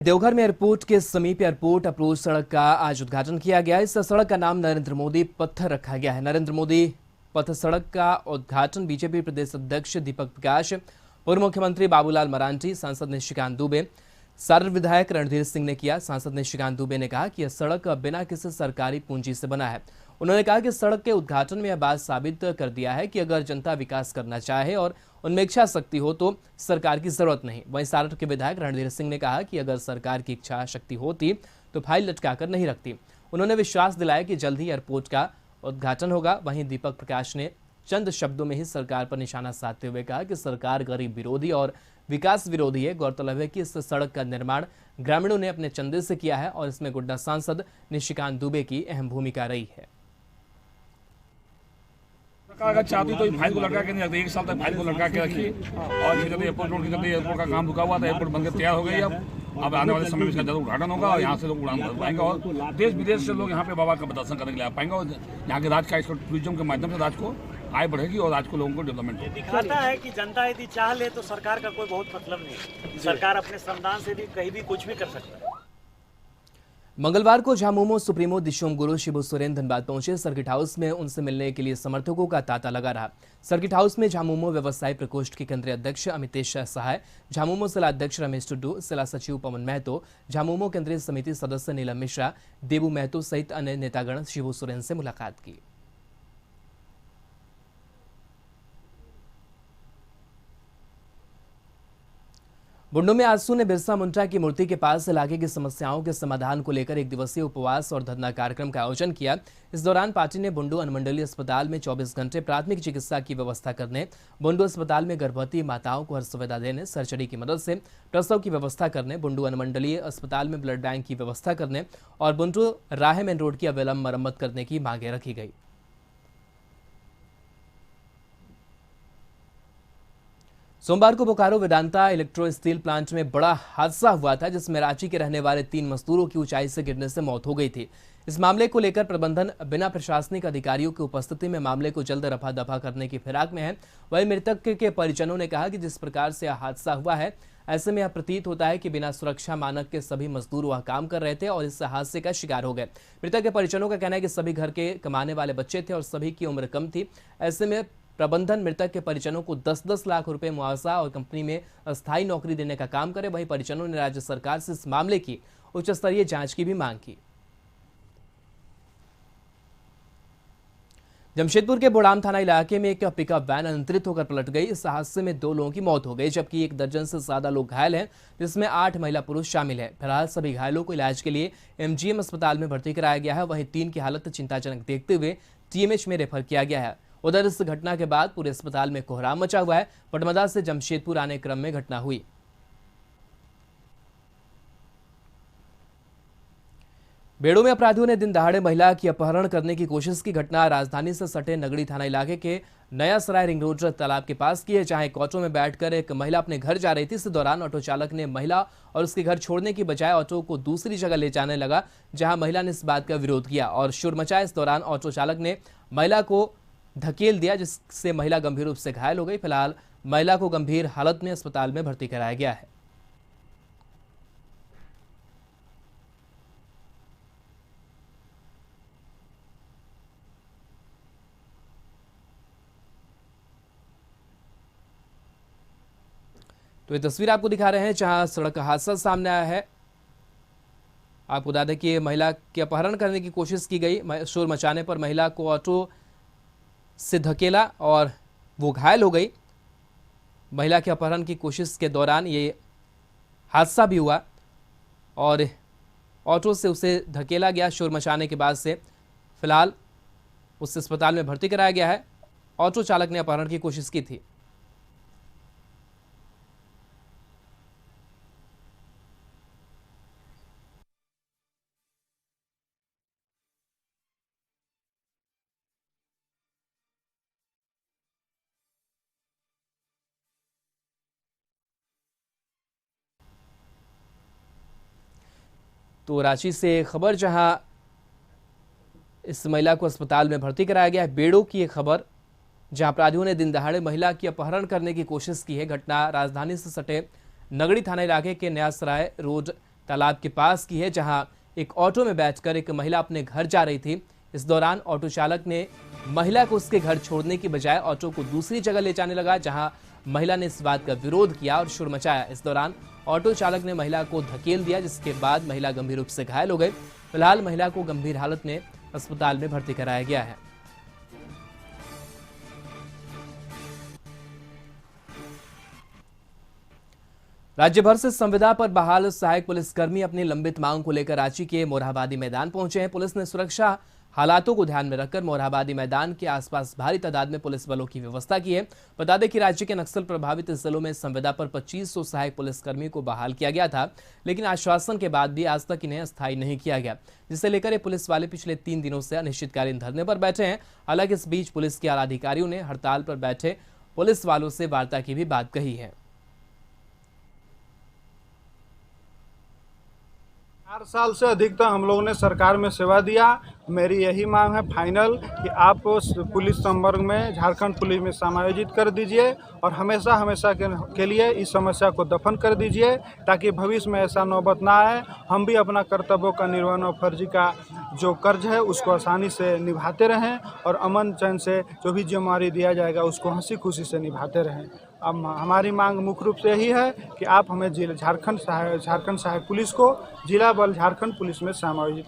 देवघर में एयरपोर्ट के समीप एयरपोर्ट अप्रोच सड़क का आज उद्घाटन किया गया। इस सड़क का नाम नरेंद्र मोदी पथ रखा गया है। नरेंद्र मोदी पथ सड़क का उद्घाटन बीजेपी प्रदेश अध्यक्ष दीपक प्रकाश, पूर्व मुख्यमंत्री बाबूलाल मरांडी, सांसद निशिकांत दुबे, सारण विधायक रणधीर सिंह ने किया। सांसद निशिकांत दुबे ने कहा कि यह सड़क बिना किसी सरकारी पूंजी से बना है। उन्होंने कहा कि सड़क के उद्घाटन में यह बात साबित कर दिया है कि अगर जनता विकास करना चाहे और उनमें इच्छा शक्ति हो तो सरकार की जरूरत नहीं। वहीं सारण के विधायक रणधीर सिंह ने कहा कि अगर सरकार की इच्छा शक्ति होती तो फाइल लटकाकर नहीं रखती। उन्होंने विश्वास दिलाया कि जल्द ही एयरपोर्ट का उद्घाटन होगा। वहीं दीपक प्रकाश ने चंद शब्दों में ही सरकार पर निशाना साधते हुए कहा कि सरकार गरीब विरोधी और विकास विरोधी है। गौरतलब है कि इस सड़क का निर्माण ग्रामीणों ने अपने चंदे से किया है और इसमें गोड्डा सांसद निशिकांत दुबे की अहम भूमिका रही है। अगर चाहती तो फाइल को लटका के नहीं रखती, 1 साल तक फाइल को लटका के रखी। और एयरपोर्ट रोड की चलते एयरपोर्ट का काम रुका हुआ था, एयरपोर्ट बनकर तैयार हो गई। अब आने वाले समय में इसका जल्द उद्घाटन होगा और यहाँ से लोग उड़ान भर पाएंगे और देश विदेश से लोग यहाँ पे बाबा का दर्शन करने के लिए आ पाएंगे और यहाँ के राज्य का इसको टूरिज्म के माध्यम से राज्य को आय बढ़ेगी और राज्य को लोगों को डेवलपमेंट होगी। दिखाता है कि जनता यदि चाह ले तो सरकार का कोई बहुत मतलब नहीं। सरकार अपने श्रमदान से भी कहीं भी कुछ भी कर सकता है। मंगलवार को झामुमो सुप्रीमो दिशोम गुरु शिबू सोरेन धनबाद पहुंचे। सर्किट हाउस में उनसे मिलने के लिए समर्थकों का तांता लगा रहा। सर्किट हाउस में झामुमो व्यवसाय प्रकोष्ठ के केंद्रीय अध्यक्ष अमितेश सहाय, झामुमो जिला अध्यक्ष रमेश टुड्डू, जिला सचिव पवन महतो, झामुमो केंद्रीय समिति सदस्य नीलम मिश्रा, देबू महतो सहित अन्य नेतागण शिबू सोरेन से मुलाकात की। बुंडू में आजसू ने बिरसा मुंडा की मूर्ति के पास इलाके की समस्याओं के समाधान को लेकर 1 दिवसीय उपवास और धरना कार्यक्रम का आयोजन किया। इस दौरान पार्टी ने बुंडू अनुमंडलीय अस्पताल में 24 घंटे प्राथमिक चिकित्सा की व्यवस्था करने, बुंडू अस्पताल में गर्भवती माताओं को हर सुविधा देने, सर्जरी की मदद से प्रसव की व्यवस्था करने, बुंडू अनुमंडलीय अस्पताल में ब्लड बैंक की व्यवस्था करने और बुंडू राहे मेन रोड की अविलंब मरम्मत करने की मांगे रखी गई। सोमवार को Bokaro Vedanta electro steel plant में बड़ा हादसा हुआ था, जिसमें रांची के रहने वाले 3 मजदूरों की ऊंचाई से गिरने से मौत हो गई थी। इस मामले को लेकर प्रबंधन बिना प्रशासनिक अधिकारियों की उपस्थिति में मामले को जल्द रफा दफा करने की फिराक में है। वहीं मृतक के परिजनों ने कहा कि जिस प्रकार से यह हादसा हुआ है, ऐसे में यह प्रतीत होता है कि बिना सुरक्षा मानक के सभी मजदूर वह काम कर रहे थे और इस हादसे का शिकार हो गए। मृतक के परिजनों का कहना है कि सभी घर के कमाने वाले बच्चे थे और सभी की उम्र कम थी। ऐसे में प्रबंधन मृतक के परिजनों को 10-10 लाख रुपए मुआवजा और कंपनी में अस्थायी नौकरी देने का काम करे। वहीं परिजनों ने राज्य सरकार से इस मामले की उच्च स्तरीय जांच की भी मांग की। जमशेदपुर के बोड़ाम थाना इलाके में एक पिकअप वैन अनियंत्रित होकर पलट गई। इस हादसे में 2 लोगों की मौत हो गई, जबकि 1 दर्जन से ज्यादा लोग घायल हैं, जिसमें 8 महिला पुरुष शामिल हैं। फिलहाल सभी घायलों को इलाज के लिए MGM अस्पताल में भर्ती कराया गया है। वहीं 3 की हालत चिंताजनक देखते हुए TMH में रेफर किया गया है। उधर इस घटना के बाद पूरे अस्पताल में कोहराम मचा हुआ है। पटमदा से जमशेदपुर आने क्रम में घटना हुई। बेड़ो में अपराधियों ने दिन दहाड़े महिला की अपहरण करने की कोशिश की। घटना राजधानी से सटे नगड़ी थाना इलाके के नया सराय रिंग रोड तालाब के पास की है, जहां एक ऑटो में बैठकर एक महिला अपने घर जा रही थी। इस दौरान ऑटो चालक ने महिला और उसके घर छोड़ने की बजाय ऑटो को दूसरी जगह ले जाने लगा, जहां महिला ने इस बात का विरोध किया और शोर मचाया। इस दौरान ऑटो चालक ने महिला को धकेल दिया, जिससे महिला गंभीर रूप से घायल हो गई। फिलहाल महिला को गंभीर हालत में अस्पताल में भर्ती कराया गया है। तो ये तस्वीर आपको दिखा रहे हैं जहां सड़क हादसा सामने आया है। आपको बता दें कि महिला के अपहरण करने की कोशिश की गई। शोर मचाने पर महिला को ऑटो से धकेला और वो घायल हो गई। महिला के अपहरण की कोशिश के दौरान ये हादसा भी हुआ और ऑटो से उसे धकेला गया। शोर मचाने के बाद से फिलहाल उसे अस्पताल में भर्ती कराया गया है। ऑटो चालक ने अपहरण की कोशिश की थी। तो रांची से खबर, जहां इस महिला को अस्पताल में भर्ती कराया गया है। बेड़ो की एक खबर, जहां अपराधियों ने दिन दहाड़े महिला की अपहरण करने की कोशिश की है। घटना राजधानी से सटे नगड़ी थाना इलाके के नया सराय रोड तालाब के पास की है, जहां एक ऑटो में बैठकर एक महिला अपने घर जा रही थी। इस दौरान ऑटो चालक ने महिला को उसके घर छोड़ने की बजाय ऑटो को दूसरी जगह ले जाने लगा, जहां महिला ने इस बात का विरोध किया और शोर मचाया। इस दौरान ऑटो चालक ने महिला को धकेल दिया, जिसके बाद महिला गंभीर रूप से घायल हो गई। फिलहाल महिला को गंभीर हालत में अस्पताल में भर्ती कराया गया है। राज्य भर से संविदा पर बहाल सहायक पुलिसकर्मी अपनी लंबित मांग को लेकर रांची के मोरहाबादी मैदान पहुंचे हैं। पुलिस ने सुरक्षा हालातों को ध्यान में रखकर मोरहाबादी मैदान के आसपास भारी तादाद में पुलिस बलों की व्यवस्था की है। बता दें कि राज्य के नक्सल प्रभावित जिलों में संविदा पर 2500 सहायक पुलिसकर्मी को बहाल किया गया था, लेकिन आश्वासन के बाद भी आज तक इन्हें अस्थायी नहीं किया गया, जिसे लेकर ये पुलिस वाले पिछले 3 दिनों से अनिश्चितकालीन धरने पर बैठे हैं। हालांकि इस बीच पुलिस के आला अधिकारियों ने हड़ताल पर बैठे पुलिस वालों से वार्ता की भी बात कही है। 4 साल से अधिकतर हम लोगों ने सरकार में सेवा दिया। मेरी यही मांग है फाइनल कि आप पुलिस संवर्ग में झारखंड पुलिस में समायोजित कर दीजिए और हमेशा हमेशा के लिए इस समस्या को दफन कर दीजिए, ताकि भविष्य में ऐसा नौबत ना आए। हम भी अपना कर्तव्यों का निर्वहन और फर्जी का जो कर्ज है उसको आसानी से निभाते रहें और अमन चैन से जो भी जिम्मेदारी दिया जाएगा उसको हंसी खुशी से निभाते रहें। अब हमारी मांग मुख्य रूप से यही है कि आप हमें झारखंड सहायक पुलिस को जिला बल झारखंड पुलिस में समायोजित